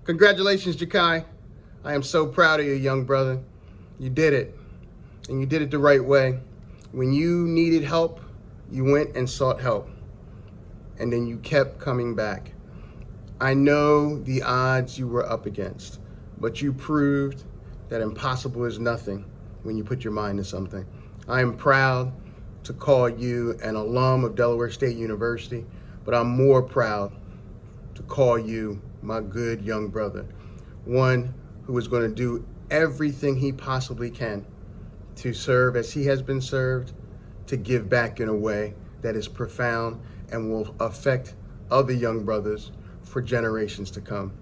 Congratulations, Jaki. I am so proud of you, young brother. You did it, and you did it the right way. When you needed help, you went and sought help, and then you kept coming back. I know the odds you were up against, but you proved that impossible is nothing when you put your mind to something. I am proud to call you an alum of Delaware State University, but I'm more proud to call you my good young brother, one who is going to do everything he possibly can to serve as he has been served, to give back in a way that is profound and will affect other young brothers for generations to come.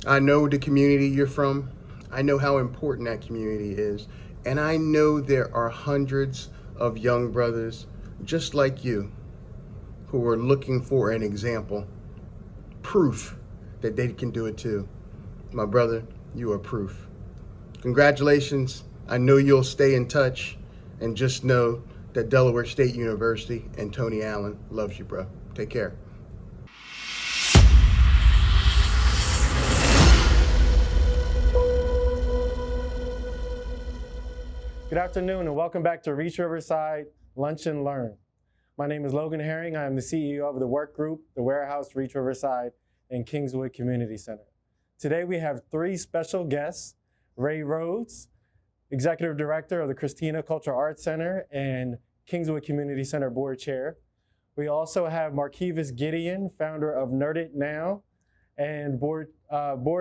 I know the community you're from. I know how important that community is. And I know there are hundreds of young brothers just like you who are looking for an example, proof that they can do it too. My brother, you are proof. Congratulations. I know you'll stay in touch, and just know that Delaware State University and Tony Allen loves you, bro. Take care. Good afternoon and welcome back to Reach Riverside Lunch and Learn. My name is Logan Herring. I am the CEO of the work group, The Warehouse, Reach Riverside, and Kingswood Community Center. Today we have three special guests: Rhodes, Executive Director of the Christina Cultural Arts Center and Kingswood Community Center Board Chair. We also have Markevis Gideon, founder of NERDiT Now and board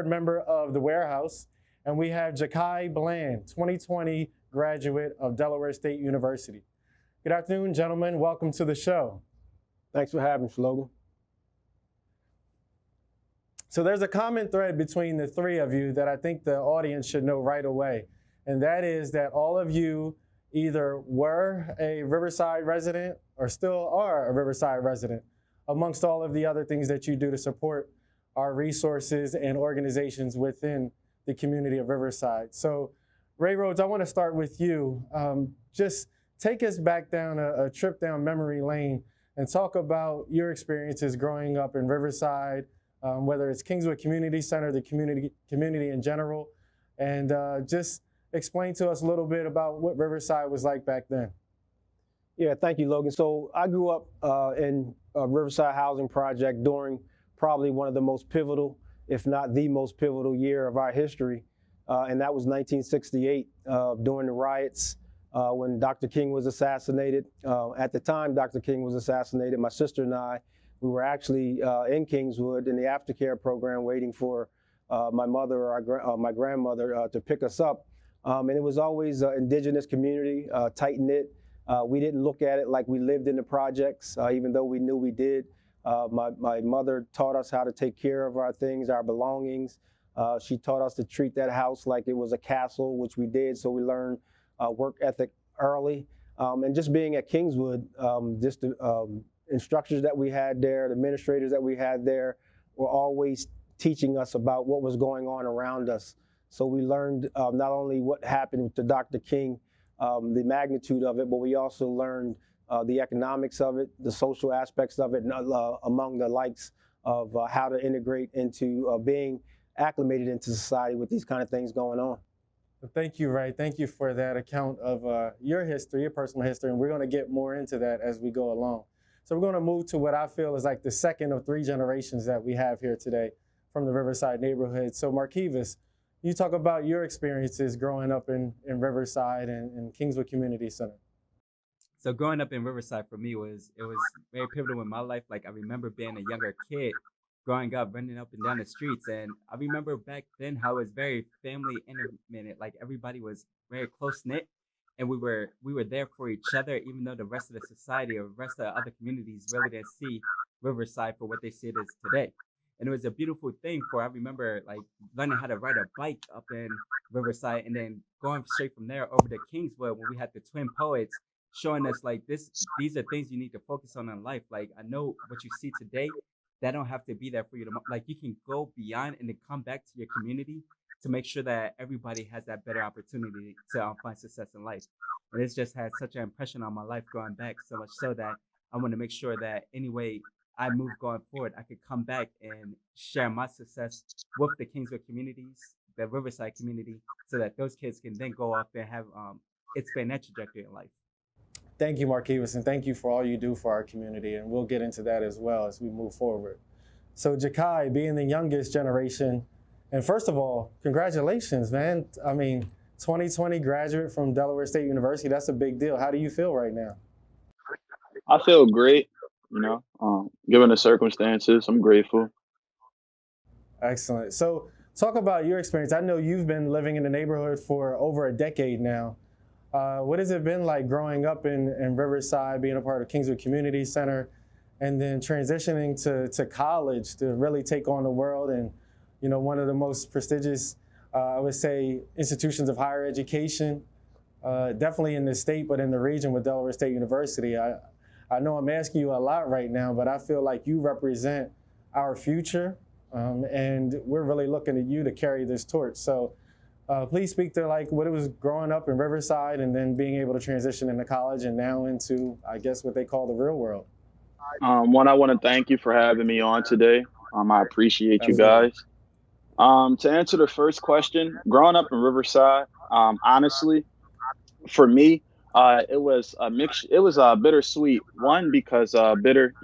member of the Warehouse. And we have Jaki Bland, 2020 graduate of Delaware State University. Good afternoon, gentlemen. Welcome to the show. Thanks for having us, Logan. So there's a common thread between the three of you that I think the audience should know right away. And that is that all of you either were a Riverside resident or still are a Riverside resident, amongst all of the other things that you do to support our resources and organizations within the community of Riverside. So Rhodes, I want to start with you. Just take us back down a trip down memory lane and talk about your experiences growing up in Riverside, whether it's Kingswood Community Center, the community in general, and just explain to us a little bit about what Riverside was like back then. Yeah, thank you, Logan. So I grew up in a Riverside housing project during probably one of the most pivotal, if not the most pivotal year of our history. And that was 1968, during the riots when Dr. King was assassinated. At the time Dr. King was assassinated, my sister and I, we were actually in Kingswood in the aftercare program waiting for my mother or my grandmother to pick us up. And it was always an indigenous community, tight-knit. We didn't look at it like we lived in the projects, even though we knew we did. My mother taught us how to take care of our things, our belongings. She taught us to treat that house like it was a castle, which we did. So we learned work ethic early. And just being at Kingswood, just the instructors that we had there, the administrators that we had there were always teaching us about what was going on around us. So we learned not only what happened to Dr. King, the magnitude of it, but we also learned the economics of it, the social aspects of it, among the likes of how to integrate into being acclimated into society with these kind of things going on. Thank you, Ray. Thank you for that account of your history, your personal history, and we're going to get more into that as we go along. So we're going to move to what I feel is like the second of three generations that we have here today from the Riverside neighborhood. So Markevis, you talk about your experiences growing up in Riverside and Kingswood Community Center. So growing up in Riverside for me it was very pivotal in my life. Like I remember being a younger kid, growing up, running up and down the streets, and I remember back then how it was very family intimate. Like everybody was very close knit, and we were there for each other, even though the rest of the society or the rest of the other communities really didn't see Riverside for what they see it as today. And it was a beautiful thing. I remember like learning how to ride a bike up in Riverside, and then going straight from there over to Kingswood when we had the twin poets showing us like these are things you need to focus on in life. Like I know what you see today, that don't have to be there for you to, like you can go beyond and then come back to your community to make sure that everybody has that better opportunity to find success in life. And it's just had such an impression on my life going back, so much so that I want to make sure that any way I move going forward, I could come back and share my success with the Kingswood communities, the Riverside community, so that those kids can then go off and have expand that trajectory in life. Thank you, Markevis, and thank you for all you do for our community. And we'll get into that as well as we move forward. So Jaki, being the youngest generation, and first of all, congratulations, man. I mean, 2020 graduate from Delaware State University, that's a big deal. How do you feel right now? I feel great, given the circumstances. I'm grateful. Excellent. So talk about your experience. I know you've been living in the neighborhood for over a decade now. What has it been like growing up in Riverside, being a part of Kingswood Community Center, and then transitioning to college to really take on the world and, one of the most prestigious, I would say, institutions of higher education, definitely in the state, but in the region with Delaware State University. I know I'm asking you a lot right now, but I feel like you represent our future, and we're really looking at you to carry this torch. So please speak to what it was growing up in Riverside and then being able to transition into college and now into, I guess, what they call the real world. One, I want to thank you for having me on today. I appreciate you guys. To answer the first question, growing up in Riverside, honestly, for me, it was a mix. It was bittersweet. One, because bitter,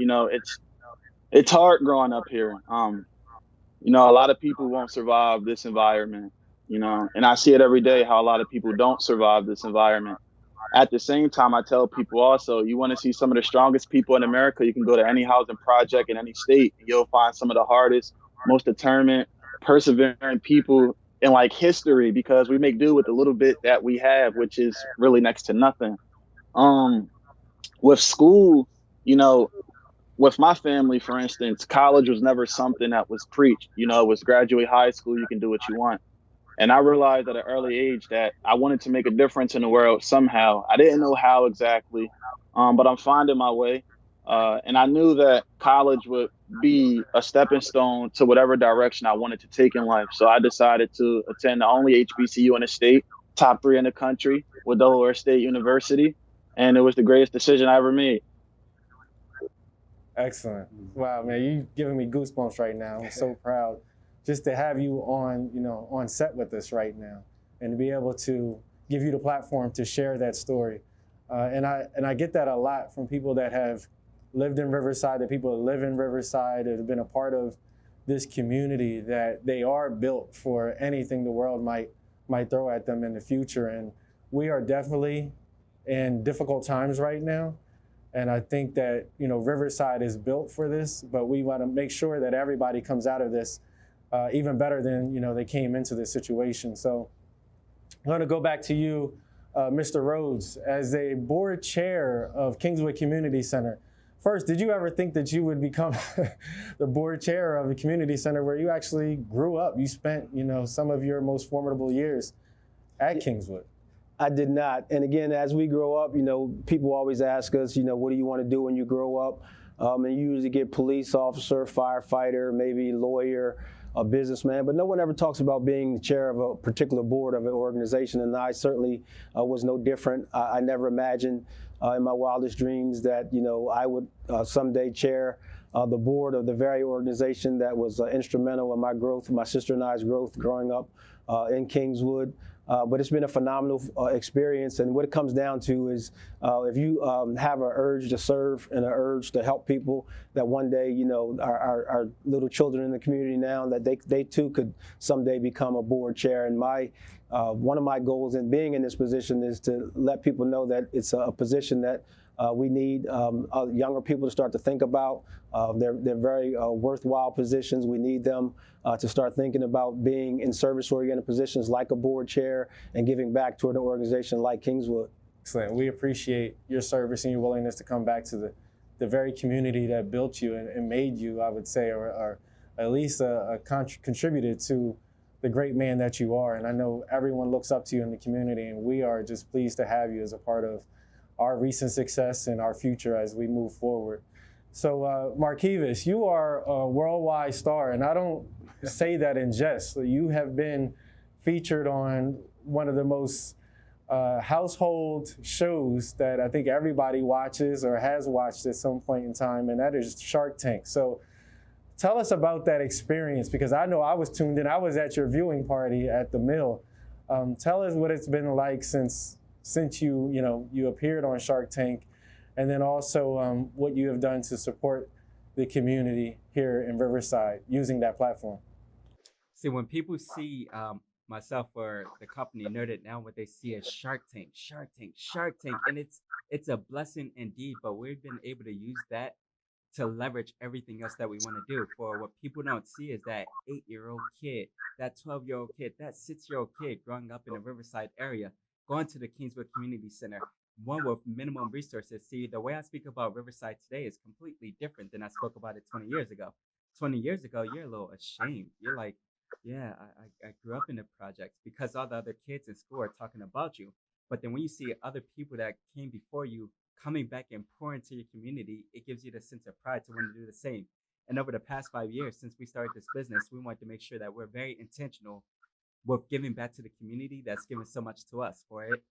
it's hard growing up here. A lot of people won't survive this environment, and I see it every day how a lot of people don't survive this environment. At the same time, I tell people also, you want to see some of the strongest people in America, you can go to any housing project in any state, and you'll find some of the hardest, most determined, persevering people in history, because we make do with the little bit that we have, which is really next to nothing. With school, with my family, for instance, college was never something that was preached. It was graduate high school, you can do what you want. And I realized at an early age that I wanted to make a difference in the world somehow. I didn't know how exactly, but I'm finding my way. And I knew that college would be a stepping stone to whatever direction I wanted to take in life. So I decided to attend the only HBCU in the state, top 3 in the country, with Delaware State University. And it was the greatest decision I ever made. Excellent. Wow, man, you're giving me goosebumps right now. I'm so proud just to have you on set with us right now and to be able to give you the platform to share that story. And I get that a lot from people that have lived in Riverside, that people that live in Riverside, that have been a part of this community, that they are built for anything the world might throw at them in the future. And we are definitely in difficult times right now. And I think that, Riverside is built for this, but we want to make sure that everybody comes out of this even better than, they came into this situation. So I'm going to go back to you, Mr. Rhodes, as a board chair of Kingswood Community Center. First, did you ever think that you would become the board chair of a community center where you actually grew up? You spent, some of your most formidable years at Kingswood. I did not. And again, as we grow up, people always ask us, what do you want to do when you grow up? And you usually get police officer, firefighter, maybe lawyer, a businessman, but no one ever talks about being the chair of a particular board of an organization. And I certainly was no different. I never imagined in my wildest dreams that, I would someday chair the board of the very organization that was instrumental in my growth, my sister and I's growth growing up in Kingswood. But it's been a phenomenal experience. And what it comes down to is if you have an urge to serve and an urge to help people, that one day, our little children in the community now, that they too could someday become a board chair. And one of my goals in being in this position is to let people know that it's a position that we need younger people to start to think about. They're very worthwhile positions. We need them to start thinking about being in service-oriented positions like a board chair and giving back toward an organization like Kingswood. Excellent. We appreciate your service and your willingness to come back to the very community that built you and made you, I would say, or at least contributed to the great man that you are. And I know everyone looks up to you in the community, and we are just pleased to have you as a part of our recent success and our future as we move forward. So Markevis, you are a worldwide star, and I don't say that in jest. You have been featured on one of the most household shows that I think everybody watches or has watched at some point in time, and that is Shark Tank. So tell us about that experience, because I know I was tuned in. I was at your viewing party at the Mill. Tell us what it's been like since you appeared on Shark Tank, and then also what you have done to support the community here in Riverside using that platform. See, when people see myself or the company NERDiT now, what they see is Shark Tank, Shark Tank, Shark Tank, and it's a blessing indeed. But we've been able to use that to leverage everything else that we want to do. For what people don't see is that 8-year-old kid, that 12-year-old kid, that 6-year-old kid growing up in the Riverside area, going to the Kingswood Community Center, one with minimum resources. See, the way I speak about Riverside today is completely different than I spoke about it 20 years ago. 20 years ago, you're a little ashamed. You're like, yeah, I grew up in the projects because all the other kids in school are talking about you. But then when you see other people that came before you coming back and pouring into your community, it gives you the sense of pride to want to do the same. And over the past 5 years, since we started this business, we want to make sure that we're very intentional with giving back to the community that's given so much to us. For it,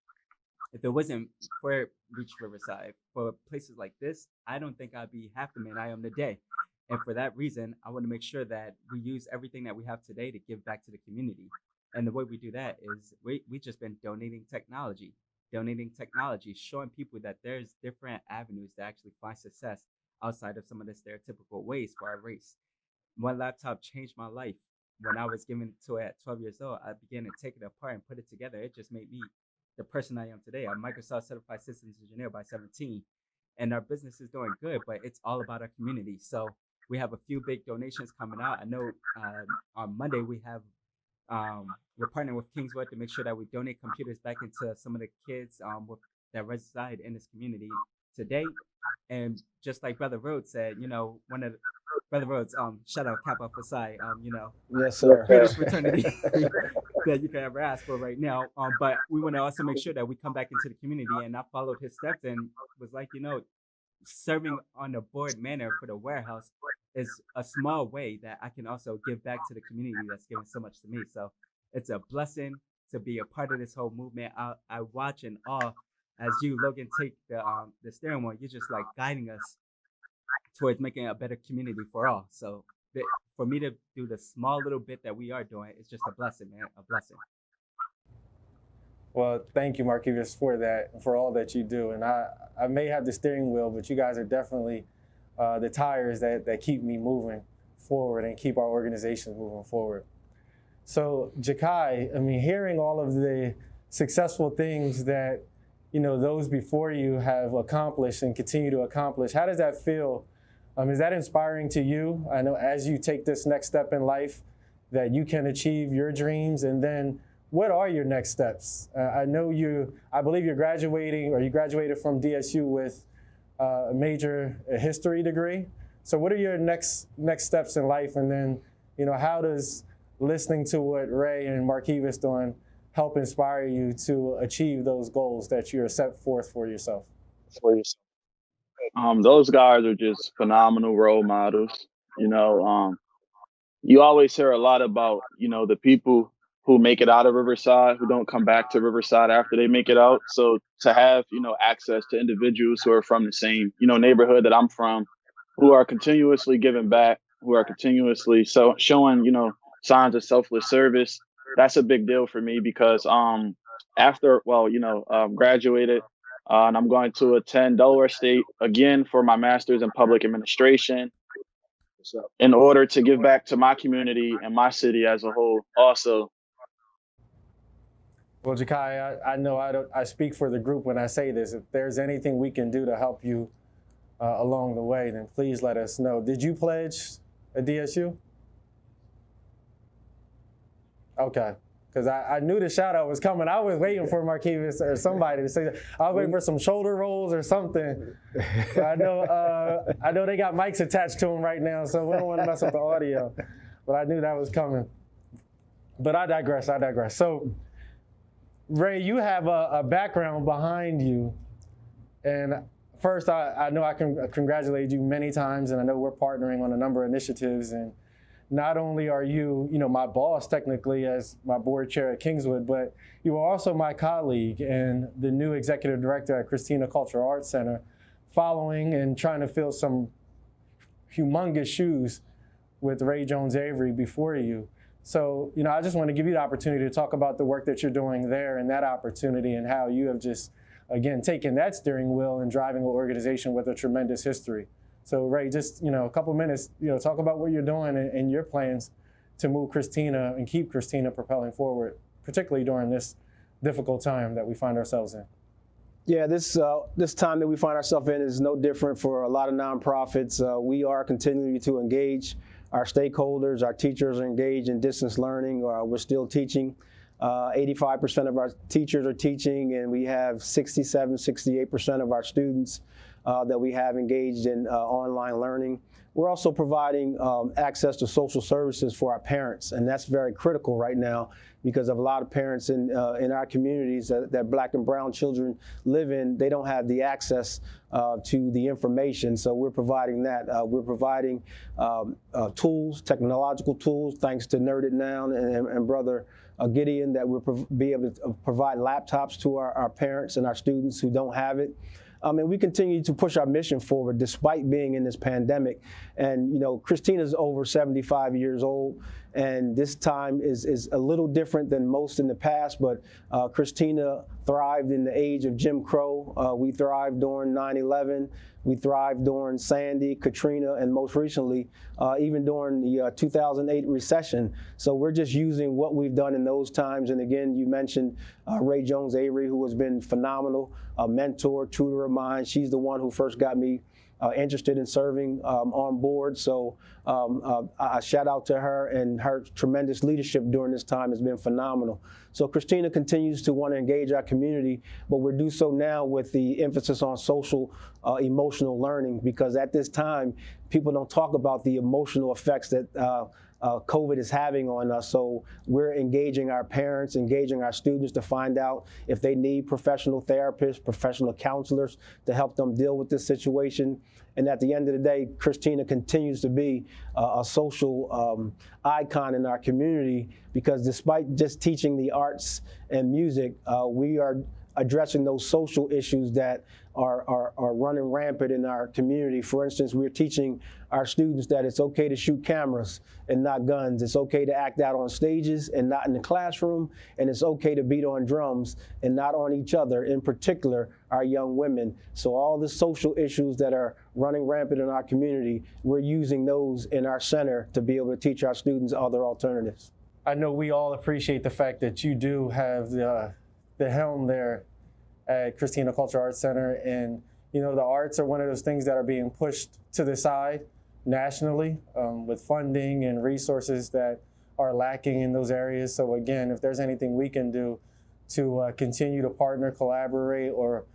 if it wasn't for Reach Riverside, for places like this, I don't think I'd be half the man I am today. And for that reason, I want to make sure that we use everything that we have today to give back to the community. And the way we do that is we just been donating technology, showing people that there's different avenues to actually find success outside of some of the stereotypical ways for our race. One laptop changed my life. When I was given to it at 12 years old, I began to take it apart and put it together. It just made me the person I am today. I'm Microsoft Certified Systems Engineer by 17. And our business is doing good, but it's all about our community. So we have a few big donations coming out. I know on Monday we have, we're partnering with Kingswood to make sure that we donate computers back into some of the kids that reside in this community today. And just like Brother Rhodes said, Brother Rhodes, shout out Kappa Psi Psi, Yes, sir. greatest fraternity that you can ever ask for right now. But we want to also make sure that we come back into the community, and I followed his steps and was like, serving on the board manner for the warehouse is a small way that I can also give back to the community that's given so much to me. So it's a blessing to be a part of this whole movement. I watch in awe as you, Logan, take the steering wheel. You're just like guiding us towards making a better community for all. So for me to do the small little bit that we are doing, it's just a blessing, man, a blessing. Well, thank you, Markevis, for that, for all that you do. And I may have the steering wheel, but you guys are definitely the tires that keep me moving forward and keep our organizations moving forward. So, Jaki, hearing all of the successful things that those before you have accomplished and continue to accomplish, how does that feel? Is that inspiring to you? I know as you take this next step in life that you can achieve your dreams, and then what are your next steps? I believe you're graduating, or you graduated from DSU with a major history degree. So what are your next steps in life? And then, how does listening to what Ray and Markevis doing help inspire you to achieve those goals that you're set forth for yourself? Those guys are just phenomenal role models. You always hear a lot about, the people who make it out of Riverside, who don't come back to Riverside after they make it out. So to have, access to individuals who are from the same, neighborhood that I'm from, who are continuously giving back, who are continuously showing, signs of selfless service, that's a big deal for me because after, graduated, and I'm going to attend Delaware State again for my master's in public administration in order to give back to my community and my city as a whole also. Well, Jaki, I know I speak for the group when I say this. If there's anything we can do to help you along the way, then please let us know. Did you pledge at DSU? Okay. Because I knew the shout out was coming. I was waiting for Markevis or somebody to say that. I was waiting for some shoulder rolls or something. I know they got mics attached to them right now, so we don't want to mess up the audio. But I knew that was coming. But I digress. So, Ray, you have a background behind you. And first, I know I can congratulate you many times, and I know we're partnering on a number of initiatives. And not only are you, my boss technically as my board chair at Kingswood, but you are also my colleague and the new executive director at Christina Cultural Arts Center, following and trying to fill some humongous shoes with Ray Jones Avery before you. So, I just want to give you the opportunity to talk about the work that you're doing there and that opportunity and how you have just, again, taken that steering wheel and driving an organization with a tremendous history. So Ray, just, a couple minutes, talk about what you're doing and your plans to move Christina and keep Christina propelling forward, particularly during this difficult time that we find ourselves in. Yeah, this time that we find ourselves in is no different for a lot of nonprofits. We are continuing to engage our stakeholders. Our teachers are engaged in distance learning. We're still teaching. 85% of our teachers are teaching, and we have 67, 68% of our students that we have engaged in online learning. We're also providing access to social services for our parents, and that's very critical right now because of a lot of parents in our communities that Black and brown children live in. They don't have the access to the information, so we're providing that. We're providing tools, technological tools, thanks to NERDiT now and Brother Gideon, that we'll be able to provide laptops to our parents and our students who don't have it. And we continue to push our mission forward despite being in this pandemic. And, Christina's over 75 years old, and this time is a little different than most in the past, but Christina thrived in the age of Jim Crow. We thrived during 9/11. We thrived during Sandy, Katrina, and most recently, even during the 2008 recession. So we're just using what we've done in those times. And again, you mentioned Ray Jones Avery, who has been phenomenal, a mentor, tutor of mine. She's the one who first got me interested in serving on board. So I shout out to her, and her tremendous leadership during this time has been phenomenal. So Christina continues to want to engage our community, but we do so now with the emphasis on social emotional learning, because at this time, people don't talk about the emotional effects that COVID is having on us. So we're engaging our parents, engaging our students to find out if they need professional therapists, professional counselors to help them deal with this situation. And at the end of the day, Christina continues to be a social icon in our community, because despite just teaching the arts and music, we are addressing those social issues that are running rampant in our community. For instance, we're teaching our students that it's okay to shoot cameras and not guns. It's okay to act out on stages and not in the classroom. And it's okay to beat on drums and not on each other, in particular, our young women. So all the social issues that are running rampant in our community, we're using those in our center to be able to teach our students other alternatives. I know we all appreciate the fact that you do have the helm there at Christina Cultural Arts Center. And, the arts are one of those things that are being pushed to the side nationally with funding and resources that are lacking in those areas. So again, if there's anything we can do to continue to partner, collaborate, or,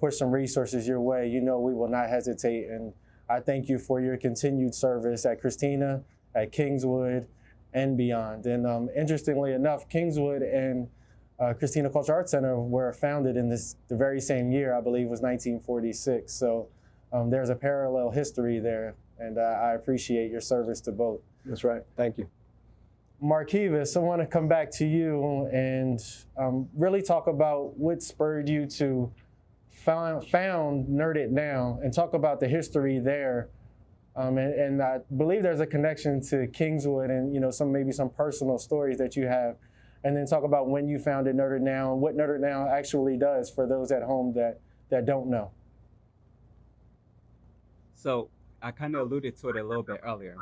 push some resources your way, we will not hesitate. And I thank you for your continued service at Christina, at Kingswood, and beyond. And interestingly enough, Kingswood and Christina Cultural Arts Center were founded in the very same year, I believe was 1946. So there's a parallel history there, and I appreciate your service to both. That's right. Thank you. Markevis, I want to come back to you and really talk about what spurred you to found NERDiT now, and talk about the history there. And I believe there's a connection to Kingswood and maybe some personal stories that you have. And then talk about when you founded NERDiT Now and what NERDiT Now actually does for those at home that don't know. So I kind of alluded to it a little bit earlier,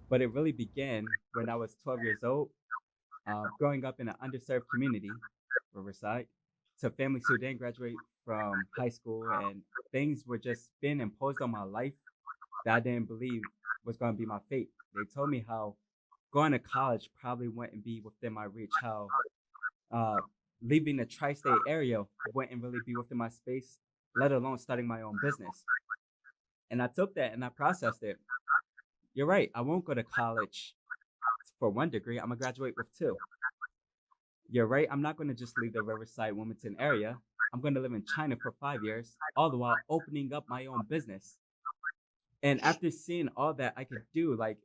but it really began when I was 12 years old, growing up in an underserved community, Riverside, to families who didn't graduate from high school, and things were just being imposed on my life that I didn't believe was going to be my fate. They told me how going to college probably wouldn't be within my reach, how leaving the tri-state area wouldn't really be within my space, let alone starting my own business. And I took that and I processed it. You're right, I won't go to college for 1 degree, I'm gonna graduate with 2. You're right, I'm not gonna just leave the Riverside, Wilmington area. I'm gonna live in China for 5 years, all the while opening up my own business. And after seeing all that I could do, like,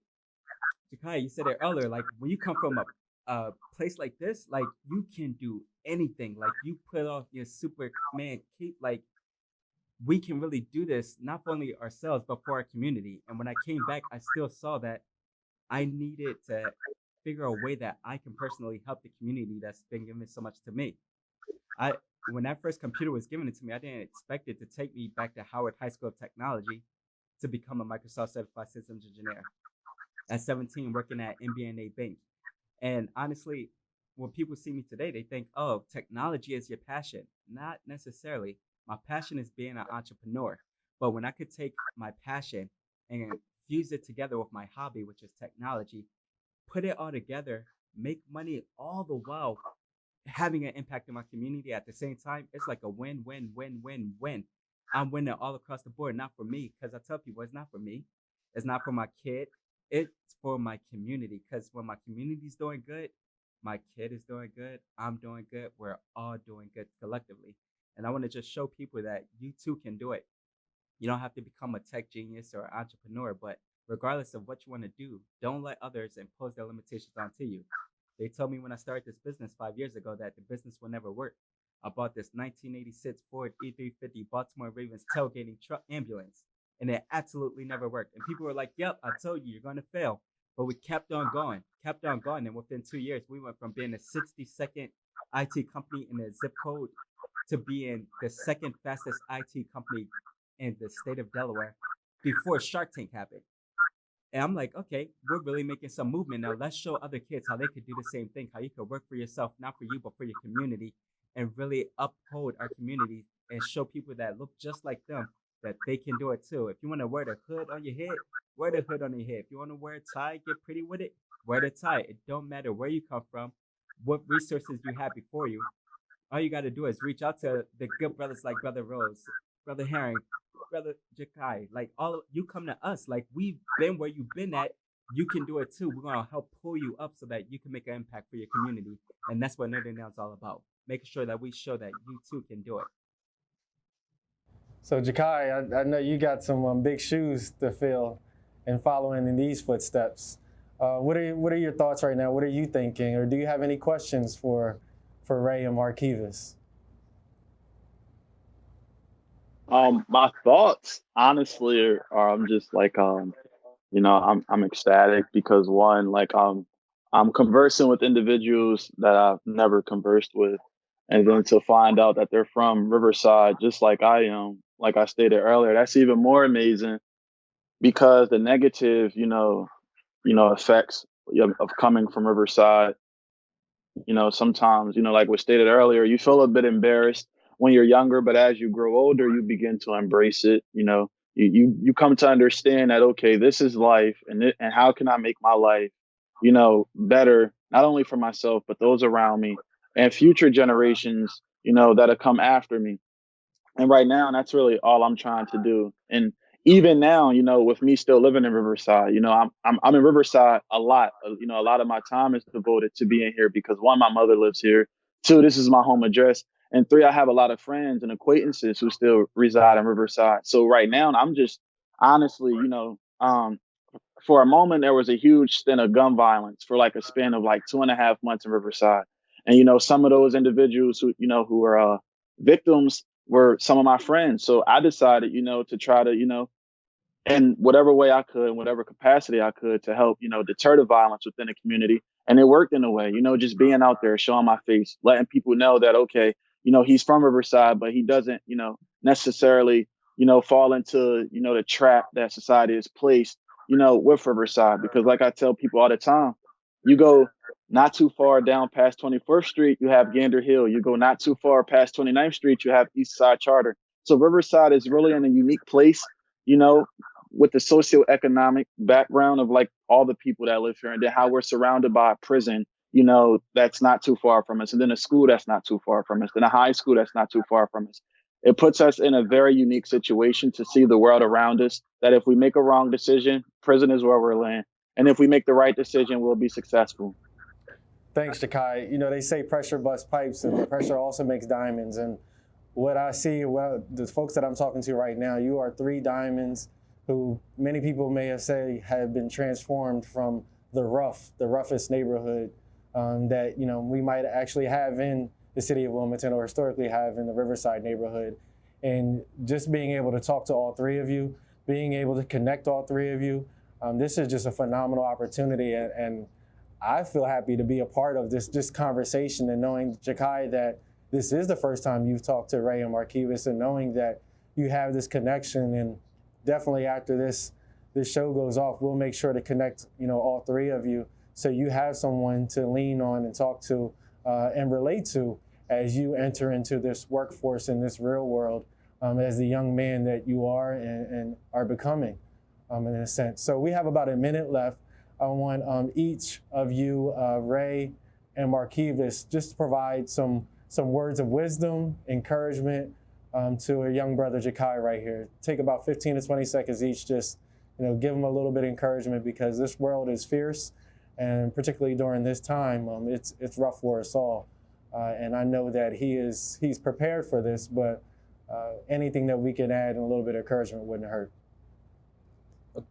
Jaki, you said it earlier, like when you come from a place like this, like you can do anything. Like you put off your Superman cape, like we can really do this not for only ourselves but for our community. And when I came back, I still saw that I needed to figure a way that I can personally help the community that's been given so much to me. I When that first computer was given to me, I didn't expect it to take me back to Howard High School of Technology to become a Microsoft Certified Systems Engineer. At 17, working at MBNA Bank. And honestly, when people see me today, they think, oh, technology is your passion. Not necessarily. My passion is being an entrepreneur. But when I could take my passion and fuse it together with my hobby, which is technology, put it all together, make money all the while having an impact in my community at the same time, it's like a win, win, win, win, win. I'm winning all across the board, not for me, because I tell people it's not for me. It's not for my kid. It's for my community, because when my community's doing good, my kid is doing good, I'm doing good, we're all doing good collectively. And I want to just show people that you too can do it. You don't have to become a tech genius or an entrepreneur, but regardless of what you want to do, don't let others impose their limitations onto you. They told me when I started this business 5 years ago that the business will never work. I bought this 1986 Ford E350 Baltimore Ravens tailgating truck ambulance, and it absolutely never worked. And people were like, yep, I told you, you're going to fail. But we kept on going. And within 2 years, we went from being the 62nd IT company in the zip code to being the second fastest IT company in the state of Delaware before Shark Tank happened. And I'm like, okay, we're really making some movement now. Let's show other kids how they could do the same thing, how you could work for yourself, not for you, but for your community, and really uphold our community and show people that look just like them that they can do it too. If you want to wear the hood on your head, wear the hood on your head. If you want to wear a tie, get pretty with it, wear the tie. It don't matter where you come from, what resources you have before you. All you got to do is reach out to the good brothers like Brother Rhodes, Brother Herring, Brother Jaki. Like you come to us. Like we've been where you've been at. You can do it too. We're gonna help pull you up so that you can make an impact for your community. And that's what NERDiT Now is all about. Making sure that we show that you too can do it. So Jaki, I know you got some big shoes to fill in following in these footsteps. What are your thoughts right now? What are you thinking? Or do you have any questions for Ray and Markevis? My thoughts, honestly, are I'm just like, I'm ecstatic because one, like, I'm conversing with individuals that I've never conversed with, and then to find out that they're from Riverside, just like I am, like I stated earlier, that's even more amazing because the negative, effects of coming from Riverside, sometimes, like was stated earlier, you feel a bit embarrassed when you're younger, but as you grow older, you begin to embrace it. You come to understand that, okay, this is life, and how can I make my life, better, not only for myself, but those around me and future generations, that'll come after me. And right now, that's really all I'm trying to do. And even now, with me still living in Riverside, I'm in Riverside a lot. A lot of my time is devoted to being here because one, my mother lives here. Two, this is my home address. And three, I have a lot of friends and acquaintances who still reside in Riverside. So right now, I'm just honestly, for a moment, there was a huge stint of gun violence for like a span of like 2.5 months in Riverside. And, some of those individuals who were victims were some of my friends. So I decided, to try to, in whatever way I could, in whatever capacity I could to help, deter the violence within the community. And it worked in a way, just being out there, showing my face, letting people know that, okay, he's from Riverside, but he doesn't, necessarily, fall into, the trap that society has placed, with Riverside. Because like I tell people all the time, you go not too far down past 21st Street, you have Gander Hill. You go not too far past 29th Street, you have East Side Charter. So Riverside is really in a unique place, with the socioeconomic background of like all the people that live here, and then how we're surrounded by a prison, that's not too far from us, and then a school that's not too far from us, then a high school that's not too far from us. It puts us in a very unique situation to see the world around us, that if we make a wrong decision, prison is where we're laying. And if we make the right decision, we'll be successful. Thanks, Jaki. They say pressure busts pipes, and pressure also makes diamonds. And what I see, the folks that I'm talking to right now, you are three diamonds who many people may have said have been transformed from the roughest neighborhood that we might actually have in the city of Wilmington or historically have in the Riverside neighborhood. And just being able to talk to all three of you, being able to connect all three of you, this is just a phenomenal opportunity. And I feel happy to be a part of this conversation, and knowing, Jaki, that this is the first time you've talked to Ray and Markevis, and knowing that you have this connection. And definitely after this show goes off, we'll make sure to connect, all three of you, so you have someone to lean on and talk to and relate to as you enter into this workforce in this real world, as the young man that you are and are becoming, in a sense. So we have about a minute left. I want each of you, Ray and Markevis, just to provide some words of wisdom, encouragement to a young brother, Jaki, right here. Take about 15 to 20 seconds each, just give him a little bit of encouragement, because this world is fierce, and particularly during this time, it's rough for us all. And I know that he's prepared for this, but anything that we can add and a little bit of encouragement wouldn't hurt.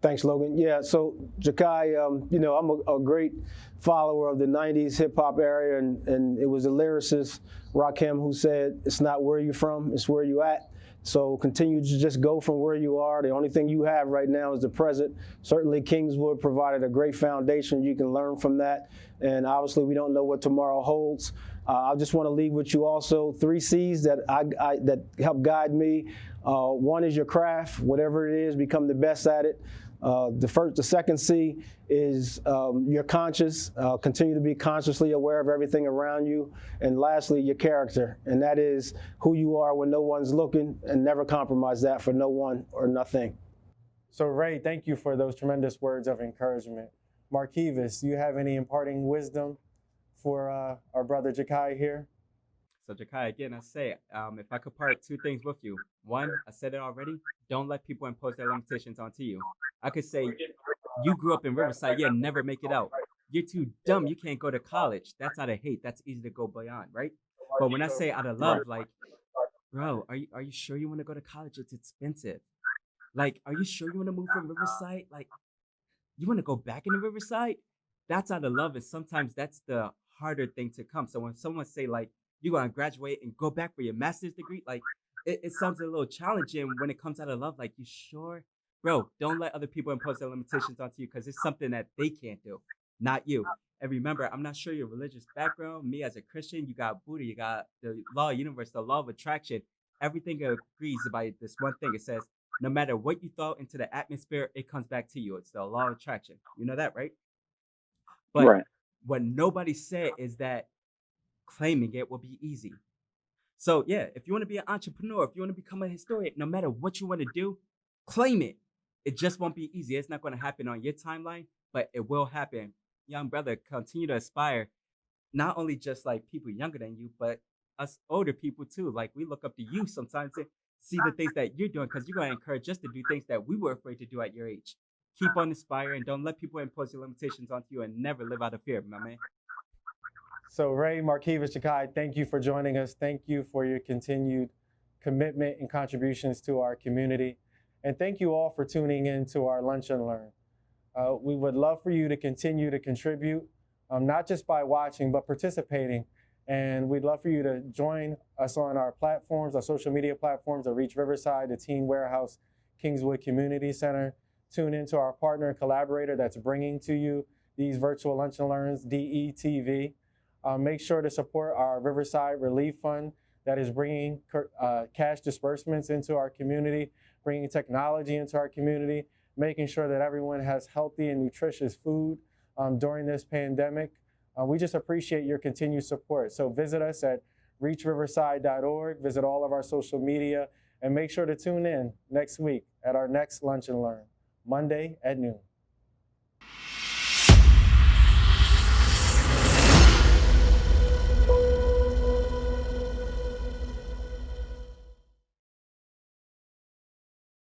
Thanks, Logan. Yeah, so Jaki, I'm a great follower of the 90s hip hop era, and it was the lyricist Rakim who said, "It's not where you're from, it's where you at." So continue to just go from where you are. The only thing you have right now is the present. Certainly Kingswood provided a great foundation. You can learn from that. And obviously we don't know what tomorrow holds. I just want to leave with you also 3 C's that that help guide me. One is your craft. Whatever it is, become the best at it. The second C is your conscious. Continue to be consciously aware of everything around you. And lastly, your character. And that is who you are when no one's looking, and never compromise that for no one or nothing. So Ray, thank you for those tremendous words of encouragement. Markevis, do you have any imparting wisdom for our brother Jaki here? So Jaki, again, I say, if I could part 2 things with you. One, I said it already, don't let people impose their limitations onto you. I could say, you grew up in Riverside, you'll never make it out. You're too dumb, you can't go to college. That's out of hate, that's easy to go beyond, right? But when I say out of love, like, bro, are you sure you want to go to college? It's expensive. Like, are you sure you want to move from Riverside? Like, you want to go back into Riverside? That's out of love, and sometimes that's the harder thing to come. So when someone say, like, you're going to graduate and go back for your master's degree, like, it sounds a little challenging when it comes out of love. Like, you sure? Bro, don't let other people impose their limitations onto you, because it's something that they can't do, not you. And remember, I'm not sure your religious background. Me as a Christian, you got Buddha, you got the law of the universe, the law of attraction. Everything agrees by this one thing. It says, no matter what you throw into the atmosphere, it comes back to you. It's the law of attraction. You know that, right? But Right. what nobody said is that claiming it will be easy. So yeah, if you want to be an entrepreneur, if you want to become a historian, no matter what you want to do, claim it. It just won't be easy. It's not going to happen on your timeline, but it will happen. Young brother, continue to aspire, not only just like people younger than you, but us older people too. Like, we look up to you sometimes to see the things that you're doing, because you're going to encourage us to do things that we were afraid to do at your age. Keep on inspiring. Don't let people impose your limitations onto you, and never live out of fear, my man. So Ray, Markevis, Jaki, thank you for joining us. Thank you for your continued commitment and contributions to our community. And thank you all for tuning in to our Lunch and Learn. We would love for you to continue to contribute, not just by watching, but participating. And we'd love for you to join us on our platforms, our social media platforms, the Reach Riverside, the Teen Warehouse, Kingswood Community Center. Tune into our partner and collaborator that's bringing to you these virtual Lunch and Learns, DETV. Make sure to support our Riverside Relief Fund that is bringing cash disbursements into our community, bringing technology into our community, making sure that everyone has healthy and nutritious food during this pandemic. We just appreciate your continued support. So visit us at reachriverside.org, visit all of our social media, and make sure to tune in next week at our next Lunch and Learn, Monday at noon.